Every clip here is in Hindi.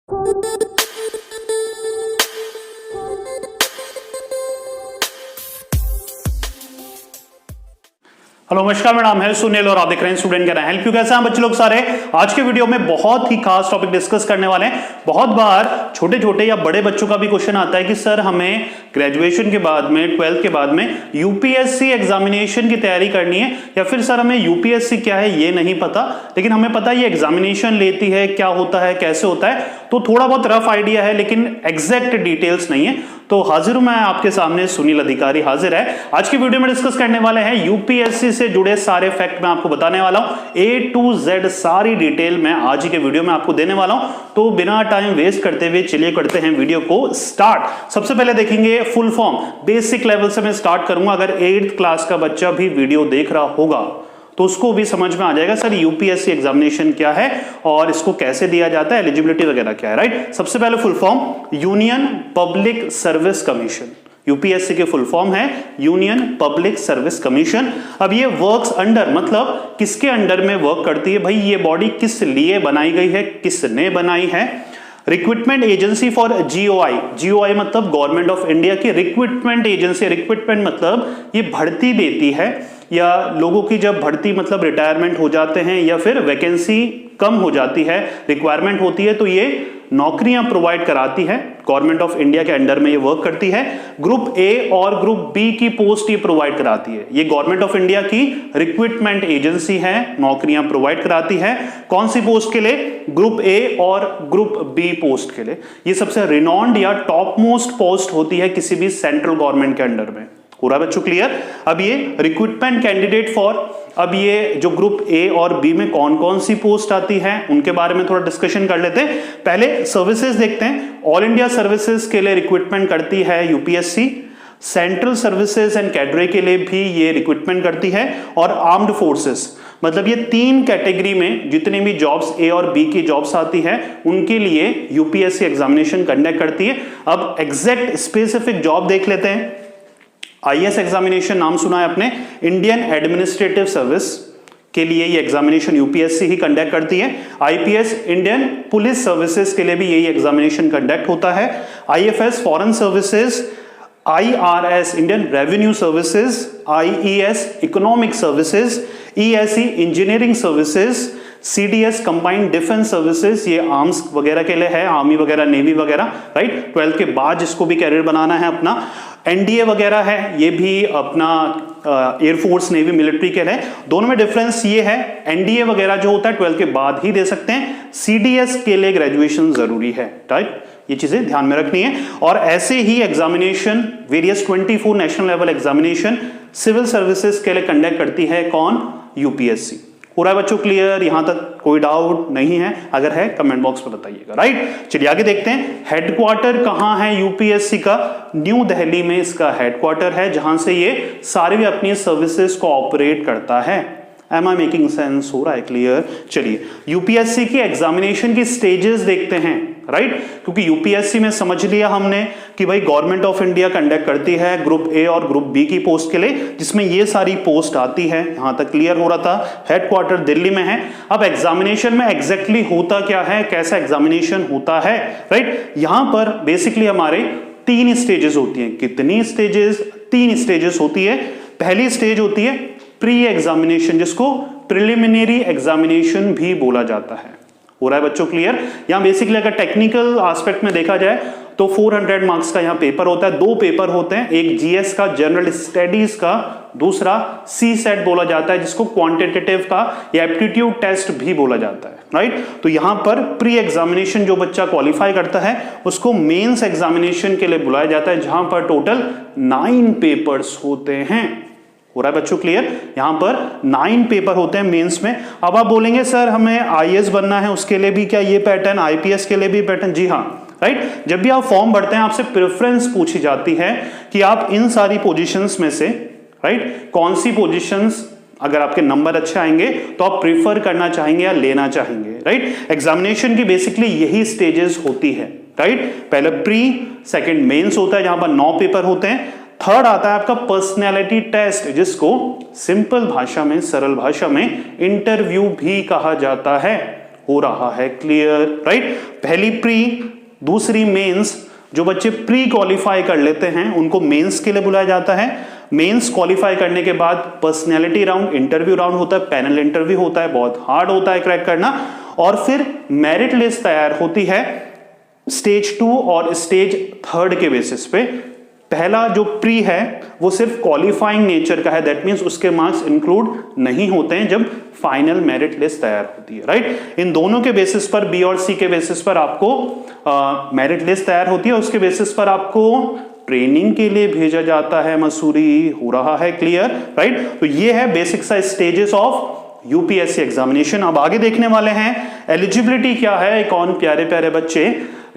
हेलो नमस्कार, मेरा नाम है सुनील और आप देख रहे हैं student can I help you. कैसे हैं बच्चे लोग सारे? आज के वीडियो में बहुत ही खास टॉपिक डिस्कस करने वाले हैं। बहुत बार छोटे छोटे या बड़े बच्चों का भी क्वेश्चन आता है कि सर हमें ग्रेजुएशन के बाद में 12th के बाद में यूपीएससी एग्जामिनेशन की तैयारी करनी है, या फिर सर हमें यूपीएससी क्या है ये नहीं पता, लेकिन हमें पता है ये एग्जामिनेशन लेती है, क्या होता है, कैसे होता है, तो थोड़ा बहुत रफ आइडिया है लेकिन एग्जैक्ट डिटेल्स नहीं है। तो हाजिर मैं आपके सामने, सुनील अधिकारी हाजिर है। आज की वीडियो में डिस्कस करने वाले हैं यूपीएससी से जुड़े सारे फैक्ट मैं आपको बताने वाला हूं, A to Z सारी डिटेल मैं आज ही के वीडियो में आपको देने वाला हूं। तो बिना टाइम वेस्ट करते हुए चलिए करते हैं वीडियो को स्टार्ट। सबसे पहले देखेंगे फुल फॉर्म, बेसिक लेवल से मैं स्टार्ट करूंगा। अगर 8th क्लास का बच्चा भी वीडियो देख रहा होगा तो उसको भी समझ में आ जाएगा सर यूपीएससी एग्जामिनेशन क्या है और इसको कैसे दिया जाता है, एलिजिबिलिटी वगैरह क्या है, राइट। सबसे पहले full form, union public service commission. UPSC के फुल फॉर्म है यूनियन पब्लिक सर्विस कमीशन। अब ये वर्क्स अंडर, मतलब किसके अंडर में वर्क करती है भाई, ये बॉडी किस लिए बनाई गई है, किसने बनाई है? Recruitment agency for GOI. GOI मतलब गवर्नमेंट ऑफ इंडिया की रिक्रूटमेंट एजेंसी। रिक्रूटमेंट मतलब ये भर्ती देती है, या लोगों की जब भर्ती मतलब रिटायरमेंट हो जाते हैं या फिर वैकेंसी कम हो जाती है, रिक्वायरमेंट होती है, तो ये नौकरियां प्रोवाइड कराती है। गवर्नमेंट ऑफ इंडिया के अंडर में ये वर्क करती है। ग्रुप ए और ग्रुप बी की पोस्ट ये प्रोवाइड कराती है। ये गवर्नमेंट ऑफ इंडिया की रिक्रूटमेंट एजेंसी है, नौकरियां प्रोवाइड कराती है। कौन सी पोस्ट के लिए? ग्रुप ए और ग्रुप बी पोस्ट के लिए। ये सबसे रिनॉन्ड या टॉप मोस्ट पोस्ट होती है किसी भी सेंट्रल गवर्नमेंट के अंडर में। पूरा बच्चों क्लियर? अब ये रिक्रूटमेंट कैंडिडेट फॉर, अब ये जो ग्रुप ए और बी में कौन कौन सी पोस्ट आती है उनके बारे में थोड़ा डिस्कशन कर लेते हैं। पहले सर्विसेज देखते हैं। ऑल इंडिया सर्विसेज के लिए रिक्रूटमेंट करती है UPSC. Central services and cadre के लिए भी ये रिक्रूटमेंट करती है। और आर्म्ड फोर्सेस, मतलब ये तीन कैटेगरी में जितनी भी जॉब्स ए और बी की जॉब्स आती है उनके लिए यूपीएससी एग्जामिनेशन कंडक्ट करती है। अब एग्जैक्ट स्पेसिफिक जॉब देख लेते हैं। आईएएस एग्जामिनेशन नाम सुना है आपने, इंडियन एडमिनिस्ट्रेटिव सर्विस के लिए ये एग्जामिनेशन यूपीएससी ही कंडक्ट करती है। आईपीएस, इंडियन पुलिस सर्विसेज के लिए भी यही एग्जामिनेशन कंडक्ट होता है। IFS, foreign services. IRS, Indian revenue services. IES, economic services. ESE, engineering services. CDS, combined defence services, ये आर्म्स वगैरह के लिए है, आर्मी वगैरह, नेवी वगैरह, राइट। 12th के बाद जिसको भी कैरियर बनाना है अपना। एनडीए वगैरह है, ये भी अपना एयरफोर्स, नेवी, मिलिट्री के लिए। दोनों में डिफरेंस ये है, एनडीए वगैरह जो होता है 12th के बाद ही दे सकते हैं। सीडीएस के लिए ग्रेजुएशन जरूरी है, राइट। ये चीजें ध्यान में रखनी है। और ऐसे ही examination various 24 national level examination civil services के लिए कंडक्ट करती है कौन? यूपीएससी। पूरा बच्चों क्लियर? यहां तक कोई डाउट नहीं है? अगर है कमेंट बॉक्स में बताइएगा, राइट। चलिए आगे देखते हैं। हेडक्वार्टर कहां है यूपीएससी का? न्यू दिल्ली में इसका हेडक्वार्टर है, जहां से ये सारी भी अपनी सर्विसेज को ऑपरेट करता है। Am I making sense? हो रहा है क्लियर? चलिए यूपीएससी की एग्जामिनेशन की स्टेजेस देखते हैं, राइट। क्योंकि यूपीएससी में समझ लिया हमने कि भाई गवर्नमेंट ऑफ इंडिया कंडक्ट करती है ग्रुप ए और ग्रुप बी की पोस्ट के लिए, जिसमें ये सारी पोस्ट आती है। यहां तक क्लियर हो रहा था। हेडक्वार्टर दिल्ली में है। अब एग्जामिनेशन में एग्जैक्टली होता क्या है, कैसा एग्जामिनेशन होता है, राइट। यहां पर बेसिकली हमारे 3 स्टेजेस होती हैं। कितनी स्टेजेस? 3 स्टेजेस होती है। पहली स्टेज होती है प्री एग्जामिनेशन, जिसको प्रिलिमिनरी एग्जामिनेशन भी बोला जाता है। हो रहा है बच्चों क्लियर? यहां बेसिकली अगर टेक्निकल एस्पेक्ट में देखा जाए तो 400 मार्क्स का यहां पेपर होता है। 2 पेपर होते हैं, एक जीएस का, जनरल स्टडीज का, दूसरा सी सेट बोला जाता है, जिसको क्वांटिटेटिव का या एप्टीट्यूड टेस्ट भी बोला जाता है, राइट। तो यहां पर प्री एग्जामिनेशन जो बच्चा क्वालिफाई करता है उसको मेंस एग्जामिनेशन के लिए बुलाया जाता है, जहां पर टोटल 9 पेपर्स होते हैं। हो रहा है बच्चों क्लियर? यहां पर 9 पेपर होते हैं मेंस में। अब आप बोलेंगे सर हमें आईएएस बनना है, उसके लिए भी क्या ये पैटर्न? आईपीएस के लिए भी पैटर्न? जी हाँ, राइट। जब भी आप फॉर्म भरते हैं आपसे प्रेफरेंस पूछी जाती है कि आप इन सारी पोजीशंस में से, राइट, कौन सी पोजीशंस अगर आपके नंबर अच्छे आएंगे तो आप प्रीफर करना चाहेंगे या लेना चाहेंगे, राइट। एग्जामिनेशन की बेसिकली यही स्टेजेस होती है, राइट। पहले प्री, सेकंड मेंस होता है जहां पर 9 पेपर होते हैं। थर्ड आता है आपका पर्सनैलिटी टेस्ट, जिसको सिंपल भाषा में, सरल भाषा में इंटरव्यू भी कहा जाता है। हो रहा है क्लियर, राइट। पहली प्री, दूसरी मेंस। जो बच्चे प्री क्वालिफाई कर लेते हैं उनको मेंस के लिए बुलाया जाता है। मेंस क्वालिफाई करने के बाद पर्सनैलिटी राउंड, इंटरव्यू राउंड होता है, पैनल इंटरव्यू होता है, बहुत हार्ड होता है क्रैक करना, और फिर मेरिट लिस्ट तैयार होती है स्टेज 2 और स्टेज 3 के बेसिस पे। पहला जो प्री है वो सिर्फ क्वालिफाइंग नेचर का है, दैट मींस उसके मार्क्स इंक्लूड नहीं होते हैं जब फाइनल मेरिट लिस्ट तैयार होती है, राइट। इन दोनों के बेसिस पर, बी और सी के बेसिस पर आपको मेरिट लिस्ट तैयार होती है, उसके बेसिस पर आपको ट्रेनिंग के लिए भेजा जाता है मसूरी, हो रहा है क्लियर, राइट। तो ये है बेसिक सा स्टेजेस ऑफ यूपीएससी एग्जामिनेशन। अब आगे देखने वाले हैं एलिजिबिलिटी क्या है। कौन प्यारे प्यारे बच्चे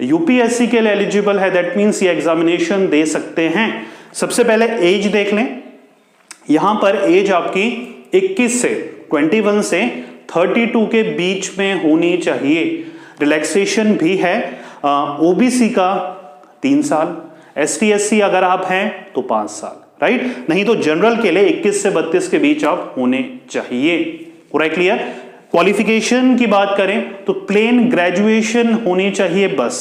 यूपीएससी के लिए एलिजिबल है, दैट मींस ये एग्जामिनेशन दे सकते हैं। सबसे पहले एज देख लें। यहां पर एज आपकी 21 से 32 के बीच में होनी चाहिए। रिलैक्सेशन भी है, ओबीसी का 3 साल, एसटी एससी अगर आप हैं तो 5 साल, राइट। नहीं तो जनरल के लिए 21 से 32 के बीच आप होने चाहिए, पूरा क्लियर। क्वालिफिकेशन की बात करें तो प्लेन ग्रेजुएशन होनी चाहिए बस।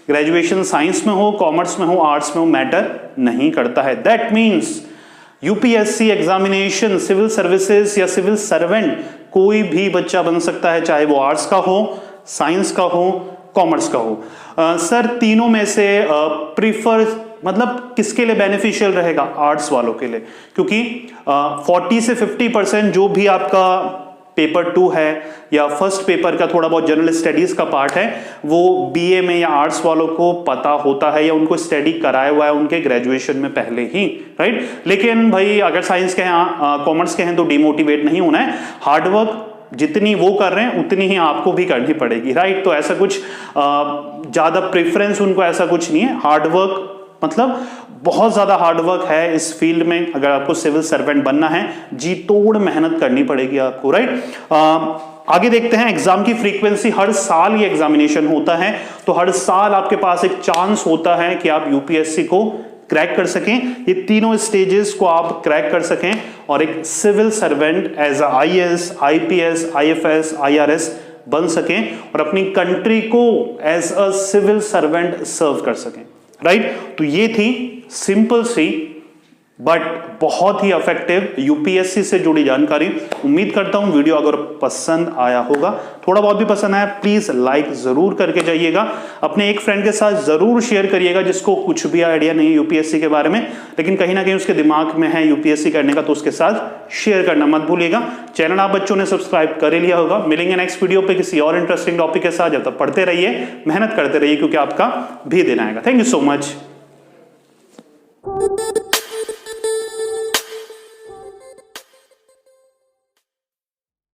ग्रेजुएशन साइंस में हो, कॉमर्स में हो, आर्ट्स में हो, मैटर नहीं करता है। That means UPSC examination civil services या सिविल सर्वेंट कोई भी बच्चा बन सकता है, चाहे वो आर्ट्स का हो, साइंस का हो, कॉमर्स का हो। सर तीनों में से प्रीफर मतलब किसके लिए बेनिफिशियल रहेगा? आर्ट्स वालों के लिए, क्योंकि 40 से 50% जो भी आपका पेपर 2 है या फर्स्ट पेपर का थोड़ा बहुत जनरल स्टडीज का पार्ट है वो बीए में या आर्ट्स वालों को पता होता है या उनको स्टडी कराया हुआ है उनके ग्रेजुएशन में पहले ही, राइट। लेकिन भाई अगर साइंस के हैं, कॉमर्स के हैं तो डिमोटिवेट नहीं होना है। हार्डवर्क जितनी वो कर रहे हैं उतनी ही आपको भी करनी पड़ेगी, राइट। तो ऐसा कुछ ज्यादा प्रेफरेंस उनको ऐसा कुछ नहीं है। हार्डवर्क मतलब बहुत ज्यादा हार्डवर्क है इस फील्ड में। अगर आपको सिविल सर्वेंट बनना है जी तोड़ मेहनत करनी पड़ेगी आपको, राइट। आगे देखते हैं एग्जाम की फ्रीक्वेंसी। हर साल ये एग्जामिनेशन होता है, तो हर साल आपके पास एक चांस होता है कि आप यूपीएससी को क्रैक कर सकें, ये तीनों स्टेजेस को आप क्रैक कर सकें और एक civil servant as IAS, IPS, IFS, IRS बन सकें और अपनी कंट्री को as a civil servant serve कर सकें, राइट। तो ये थी सिंपल सी बट बहुत ही इफेक्टिव यूपीएससी से जुड़ी जानकारी। उम्मीद करता हूं वीडियो अगर पसंद आया होगा, थोड़ा बहुत भी पसंद आया, प्लीज लाइक जरूर करके जाइएगा। अपने एक फ्रेंड के साथ जरूर शेयर करिएगा जिसको कुछ भी आइडिया नहीं है यूपीएससी के बारे में, लेकिन कहीं ना कहीं उसके दिमाग में है यूपीएससी करने का, तो उसके साथ शेयर करना मत भूलिएगा। चैनल आप बच्चों ने सब्सक्राइब कर लिया होगा। मिलेंगे नेक्स्ट वीडियो पे किसी और इंटरेस्टिंग टॉपिक के साथ। जब तक पढ़ते रहिए, मेहनत करते रहिए, क्योंकि आपका भी दिन आएगा। Thank you so much.